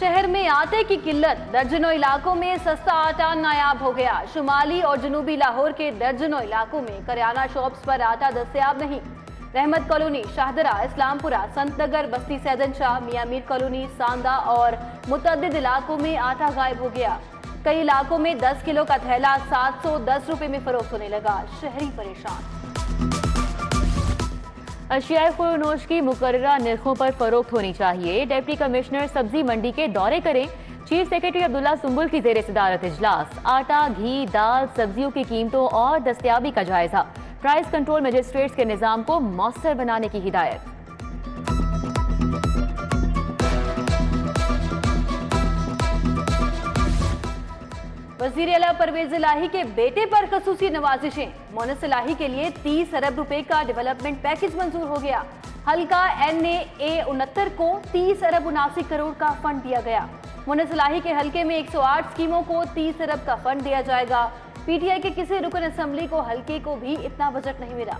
शहर में आटे की किल्लत, दर्जनों इलाकों में सस्ता आटा नायाब हो गया। शुमाली और जनूबी लाहौर के दर्जनों इलाकों में करियाना शॉप्स पर आटा दस्तयाब नहीं। रहमत कॉलोनी, शाहदरा, इस्लामपुरा, संतनगर, बस्ती सैदन शाह, मियां मीर कॉलोनी, सांदा और मुतअद्दिद इलाकों में आटा गायब हो गया। कई इलाकों में 10 किलो का थैला 710 रुपए में फरोख्त होने लगा। शहरी परेशान। अशियाए खुरोनोश की मुकर्ररा निर्खों पर फरोख्त होनी चाहिए। डिप्टी कमिश्नर सब्जी मंडी के दौरे करें। चीफ सेक्रेटरी अब्दुल्ला सुंबुल की जेर सदारत इजलास। आटा, घी, दाल, सब्जियों की कीमतों और दस्तयाबी का जायजा। प्राइस कंट्रोल मजिस्ट्रेट्स के निजाम को मौसर बनाने की हिदायत। वजीर आला परवेज इलाही के बेटे पर खसूसी नवाजिशें। मोनस इलाही के लिए 30 अरब रुपए का डेवलपमेंट पैकेज मंजूर हो गया। हल्का NA 69 को 30 अरब 79 करोड़ का फंड दिया गया। मोनस इलाही के हल्के में 108 स्कीमों को 30 अरब का फंड दिया जाएगा। PTI के किसी रुकन असेंबली को हल्के को भी इतना बजट नहीं मिला।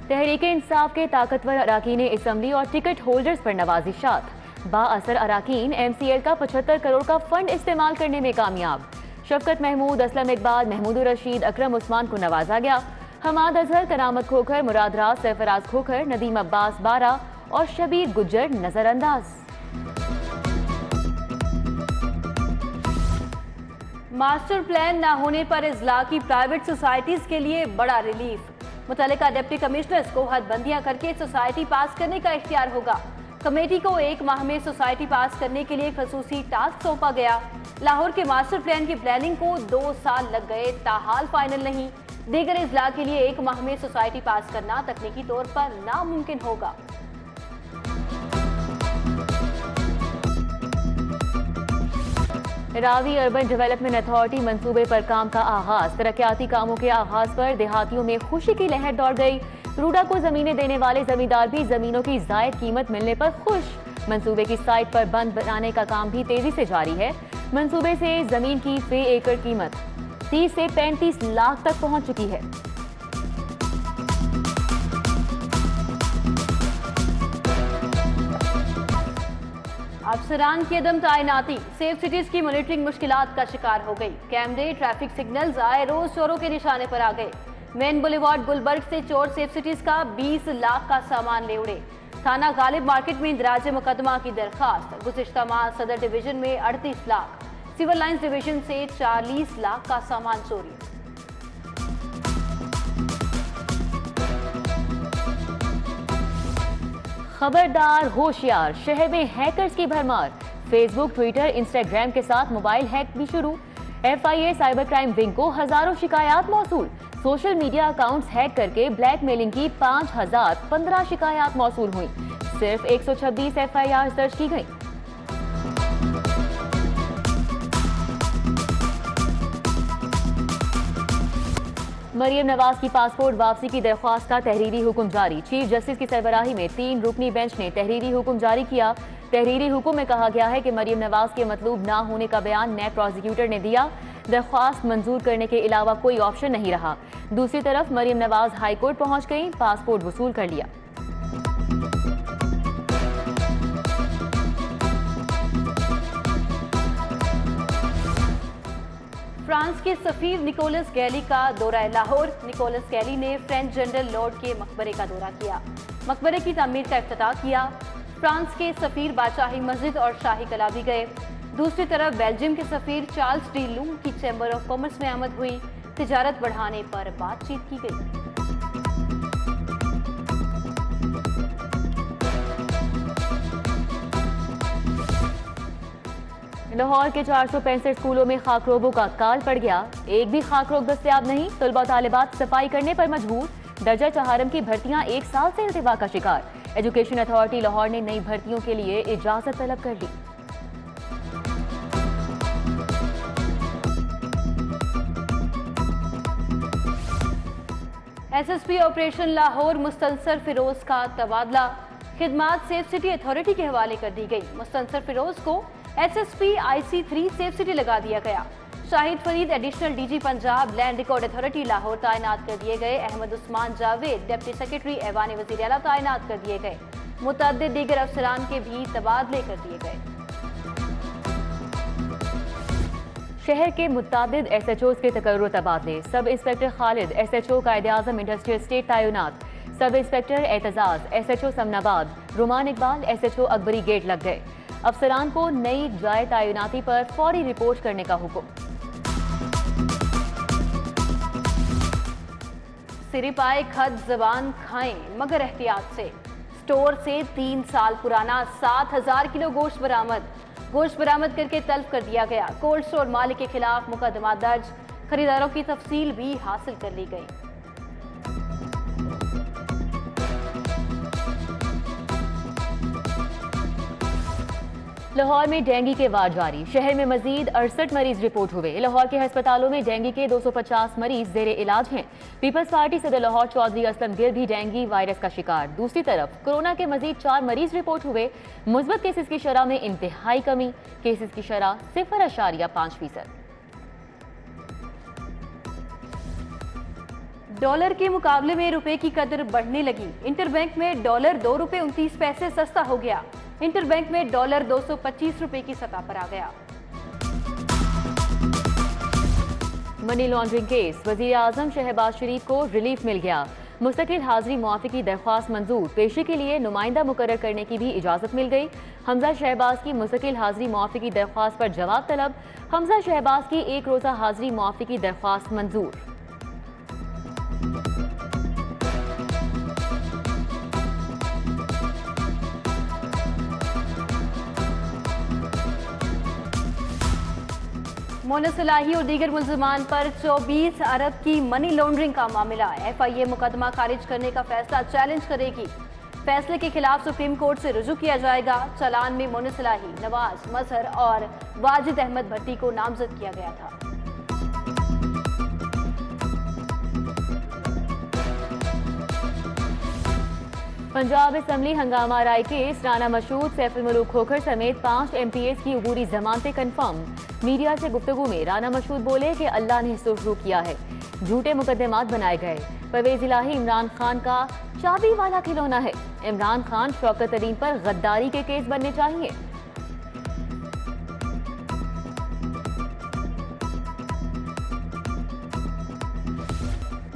तहरीके इंसाफ के ताकतवर अराकीन असम्बली और टिकट होल्डर्स पर नवाजिशात। बाअसर अराकीन MCL का 75 करोड़ का फंड इस्तेमाल करने में कामयाब। शफकत महमूद, असलम इकबाल, महमूद रशीद, अकरम उस्मान को नवाजा गया। हमाद अजहर, करामत खोखर, मुराद राज, सरफराज खोखर, नदीम अब्बास बारा और शबीर गुज्जर नजरअंदाज। मास्टर प्लान न होने पर इजला की प्राइवेट सोसाइटीज के लिए बड़ा रिलीफ। मुतल्लिका डिप्टी कमिश्नर्स को हदबंदियां करके सोसाइटी पास करने का इख्तियार होगा। कमेटी को 1 माह में सोसाइटी पास करने के लिए खसूसी टास्क सौंपा गया। लाहौर के मास्टर प्लान की प्लानिंग को 2 साल लग गए, ताहाल फाइनल नहीं। दीगर इजला के लिए 1 माह में सोसाइटी पास करना तकनीकी तौर पर नामुमकिन होगा। रावी अर्बन डेवलपमेंट अथॉरिटी मंसूबे पर काम का आगाज। तरक्याती कामों के आगाज पर देहातियों में खुशी की लहर दौड़ गई। रूडा को जमीनें देने वाले जमींदार भी जमीनों की जायद कीमत मिलने पर खुश। मंसूबे की साइट पर बंद बनाने का काम भी तेजी से जारी है। मंसूबे से जमीन की फे एकड़ कीमत 30 से 35 लाख तक पहुंच चुकी है। अफसरान की अदम तायनाती, सेफ सिटीज की मॉनिटरिंग मुश्किलात का शिकार हो गई। कैमरे, ट्रैफिक सिग्नल्स आए रोज चोरों के निशाने पर आ गए। मेन बुलेवार्ड गुलबर्ग से चोर सेफ सिटीज का 20 लाख का सामान ले उड़े। थाना गालिब मार्केट में इंदराज मुकदमा की दरखास्त। गुज़िश्ता माह सदर डिवीजन में 38 लाख, सिविल लाइंस डिवीजन से 40 लाख का सामान चोरी। खबरदार, होशियार, शहर में हैकर्स की भरमार। फेसबुक, ट्विटर, इंस्टाग्राम के साथ मोबाइल हैक भी शुरू। FIA साइबर क्राइम विंग को हजारों शिकायत मौसूल। सोशल मीडिया अकाउंट्स हैक करके ब्लैकमेलिंग की 5015 शिकायत मौसूल हुई। सिर्फ 126 FIR दर्ज की गई। मरियम नवाज की पासपोर्ट वापसी की दरख्वास्त का तहरीरी हुक्म जारी। चीफ जस्टिस की सरबराही में 3 रुकनी बेंच ने तहरीरी हुक्म जारी किया। तहरीरी हुक्म में कहा गया है कि मरियम नवाज के मतलूब ना होने का बयान नैब प्रोसिक्यूटर ने दिया। दरख्वास्त मंजूर करने के अलावा कोई ऑप्शन नहीं रहा। दूसरी तरफ मरियम नवाज हाईकोर्ट पहुंच गई, पासपोर्ट वसूल कर लिया। फ्रांस के सफीर निकोलस गैली का दौरा लाहौर। निकोलस गैली ने फ्रेंच जनरल लॉर्ड के मकबरे का दौरा किया। मकबरे की तामीर का इफ्तिताह किया। फ्रांस के सफीर बादशाही मस्जिद और शाही कला भी गए। दूसरी तरफ बेल्जियम के सफीर चार्ल्स डी लूंग की चैम्बर ऑफ कॉमर्स में आमद हुई। तिजारत बढ़ाने पर बातचीत की गई। लाहौर के 465 स्कूलों में खाकरोबों का काल पड़ गया। एक भी खाकरोब दस्तयाब नहीं। तलबा तालिबात सफाई करने पर मजबूर। दर्जा चहारम की भर्तियां 1 साल से इल्तिवा का शिकार। एजुकेशन अथॉरिटी लाहौर ने नई भर्तियों के लिए इजाजत तलब कर ली। SSP ऑपरेशन लाहौर मुस्तनसर फिरोज का तबादला। खिदमात सेफ सिटी अथॉरिटी के हवाले कर दी गई। मुस्तनसर फिरोज को SSP IC3 सेफ सिटी लगा दिया गया। Shahid Farid additional DG Punjab land record authority Lahore तैनात कर दिए गए। अहमद उस्मान जावेद डिप्टी सेक्रेटरी ऐवान वज़ीर आला तैनात कर दिए गए। मुतअद्दिद दीगर अफसरान के भी तबादले कर दिए गए। शहर के मुतअद्दिद SHOs के तकर्रुर तबादले। Sub inspector Khalid SHO Quaid-e-Azam industrial state तैनात। Sub inspector Aitzaz SHO Samanabad Ruman Iqbal SHO Akbari gate लग गए। अफसरान को नई जाए तैनाती पर फौरी रिपोर्ट करने का हुक्म। सिरे पाए खत जबान खाएं मगर एहतियात से। स्टोर से 3 साल पुराना 7000 किलो गोश्त बरामद। गोश्त बरामद करके तल्फ कर दिया गया। कोल्ड स्टोर मालिक के खिलाफ मुकदमा दर्ज। खरीदारों की तफसील भी हासिल कर ली गई। लाहौर में डेंगू के वार जारी। शहर में मजीद 68 मरीज रिपोर्ट हुए। लाहौर के अस्पतालों में डेंगू के 250 मरीज जेरे इलाज हैं। पीपल्स पार्टी सदर लाहौर चौधरी असलम गिल भी डेंगू वायरस का शिकार। दूसरी तरफ कोरोना के मजीद 4 मरीज रिपोर्ट हुए। मुस्बत केसेस की शरह में इंतहाई कमी। केसेस की शरह 0.5%। डॉलर के मुकाबले में रुपए की कदर बढ़ने लगी। इंटरबैंक में डॉलर ₹2.29 सस्ता हो गया। इंटरबैंक में डॉलर 225 रुपए की सतह पर आ गया। Money laundering case. वजीर आजम शहबाज शरीफ को रिलीफ मिल गया। मुस्तकिल हाजिरी मुआफी की दरख्वास्त मंजूर। पेशी के लिए नुमाइंदा मुकर्रर करने की भी इजाजत मिल गई। हमजा शहबाज की मुस्तकिल हाजिरी मुआफी की दरख्वास्त पर जवाब तलब। हमजा शहबाज की 1 रोजा हाजिरी मुआफी की दरख्वास्त मंजूर। मोनस सलाही और दीगर मुल्जिमान पर 24 अरब की मनी लॉन्ड्रिंग का मामला। FIA मुकदमा खारिज करने का फैसला चैलेंज करेगी। फैसले के खिलाफ सुप्रीम कोर्ट से रुजू किया जाएगा। चालान में मोनस सलाही, नवाज, मजहर और वाजिद अहमद भट्टी को नामजद किया गया था। पंजाब असम्बली हंगामा राय केस। राना मशहूद, सैफुल मलूक खोखर समेत 5 MPs की अबूरी जमानतें कन्फर्म। मीडिया से गुफ्तगू में राना मशहूद बोले कि अल्लाह ने शुरू किया है। झूठे मुकदमात बनाए गए। परवेज इलाही इमरान खान का चाबी वाला खिलौना है। इमरान खान शौकत तरीन पर गद्दारी के केस बनने चाहिए।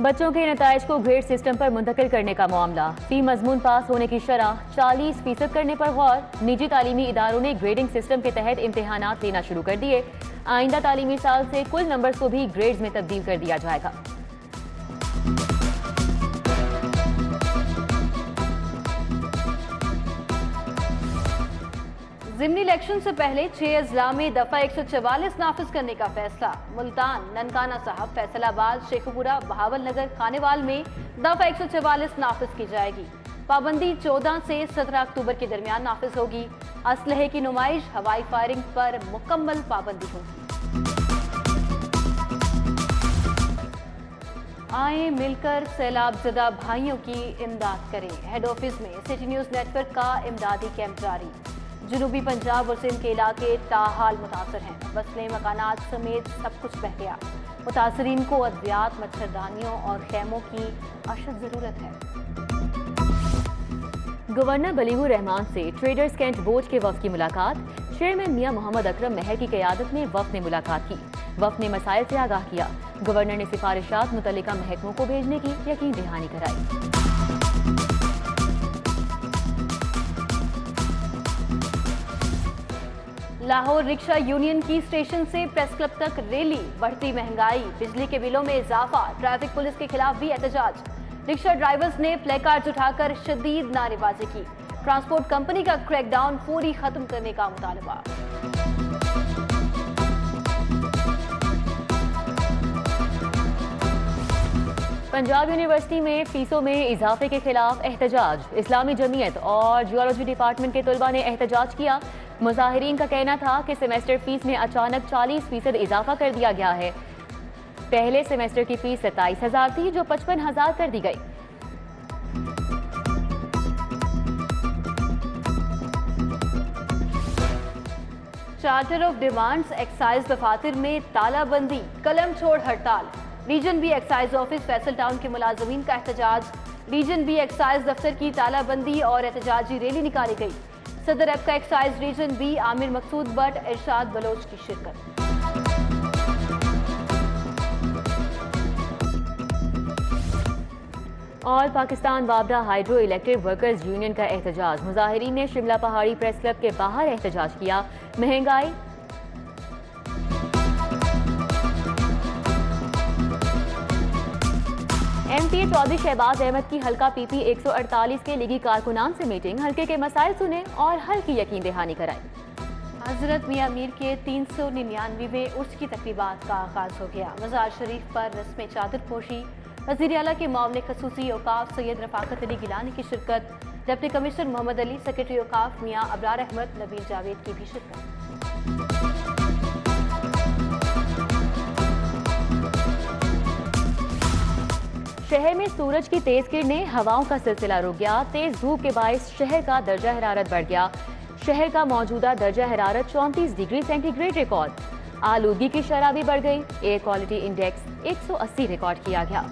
बच्चों के नताइज को ग्रेड सिस्टम पर मुंतकिल करने का मामला। फी मजमून पास होने की शरह 40% करने पर गौर। निजी तालीमी इदारों ने ग्रेडिंग सिस्टम के तहत इम्तिहानात लेना शुरू कर दिए। आइंदा तालीमी साल से कुल नंबर्स को भी ग्रेड्स में तब्दील कर दिया जाएगा। ज़िमनी इलेक्शन से पहले 6 अजला में दफा 144 नाफिज करने का फैसला। मुल्तान, ननकाना साहब, फैसलाबाद, शेखुपुरा, बहावलनगर, खानेवाल में दफा 144 नाफिज की जाएगी। पाबंदी 14 से 17 अक्टूबर के दरमियान नाफिज होगी। असलहे की नुमाइश, हवाई फायरिंग पर मुकम्मल पाबंदी होगी। आए मिलकर सैलाबज़दा भाइयों की इमदाद करें। हेड ऑफिस में सिटी न्यूज़ नेटवर्क का इमदादी कैंप जारी। जनूबी पंजाब और सिंध के इलाके ताहाल मुतासर हैं। बसलें, मकानात समेत सब कुछ बह गया। मुतासरीन को अद्वियात, मच्छरदानियों और खैमों की अशद ज़रूरत है। गवर्नर बलीगुर रहमान से ट्रेडर्स कैंट बोर्ड के वफ़द की मुलाकात। चेयरमैन मियां मोहम्मद अकरम महर की क़यादत में वफ़द ने मुलाकात की। वफ़द ने मसाइल से आगाह किया। गवर्नर ने सिफारिशात मुतल्लिका महकमों को भेजने की यकीन दहानी कराई। लाहौर रिक्शा यूनियन की स्टेशन से प्रेस क्लब तक रैली। बढ़ती महंगाई, बिजली के बिलों में इजाफा, ट्रैफिक पुलिस के खिलाफ भी एहतजाज। रिक्शा ड्राइवर्स ने प्लेकार्ड्स उठाकर शदीद नारेबाजी की। ट्रांसपोर्ट कंपनी का क्रैकडाउन फौरी खत्म करने का मुतालबा। पंजाब यूनिवर्सिटी में फीसों में इजाफे के खिलाफ एहतजाज। इस्लामी जमीयत और जियोलॉजी डिपार्टमेंट के तलबा ने एहतजाज किया। मुजाहिरीन का कहना था कि सेमेस्टर फीस में अचानक 40% इजाफा कर दिया गया है। पहले सेमेस्टर की फीस 27,000 थी, जो 55,000 कर दी गई। चार्टर ऑफ डिमांड्स एक्साइज दफातर में तालाबंदी, कलम छोड़ हड़ताल। Region B excise office Faisal town के मुलाजमीन का एहतजाज। रीजन बी एक्साइज दफ्तर की तालाबंदी और एहतजाजी रैली निकाली गई। सदर एबका excise region B Amir Maqsood Butt, Irshad Baloch की शिरकत। ऑल पाकिस्तान वाबरा हाइड्रो इलेक्ट्रिक वर्कर्स यूनियन का एहतजाज। मुजाहिरीन ने शिमला पहाड़ी प्रेस क्लब के बाहर एहतजाज किया। महंगाई एमपी चौधरी शहबाज अहमद की हल्का पीपी 148 के लीगी कारकुनान से मीटिंग। हल्के के मसाइल सुने और हल की यकीन दहानी कराई। हजरत मियां मीर के 399वें उर्स की तकरीबात का आगाज हो गया। मज़ार शरीफ पर रस्म चादर पोशी। वज़ीर आला के मामले खसूसी औकाफ सैयद रफाकत अली गिलानी की शिरकत। Deputy commissioner Mohammad Ali, secretary औकाफ मियां अबरार अहमद, नबील जावेद की भी शिरकत। शहर में सूरज की तेज किरणें, हवाओं का सिलसिला रुक गया। तेज धूप के बायस शहर का दर्जा हरारत बढ़ गया। शहर का मौजूदा दर्जा हरारत 34 डिग्री सेंटीग्रेड रिकॉर्ड। आलूगी की शरह भी बढ़ गई। एयर क्वालिटी इंडेक्स 180 रिकॉर्ड किया गया।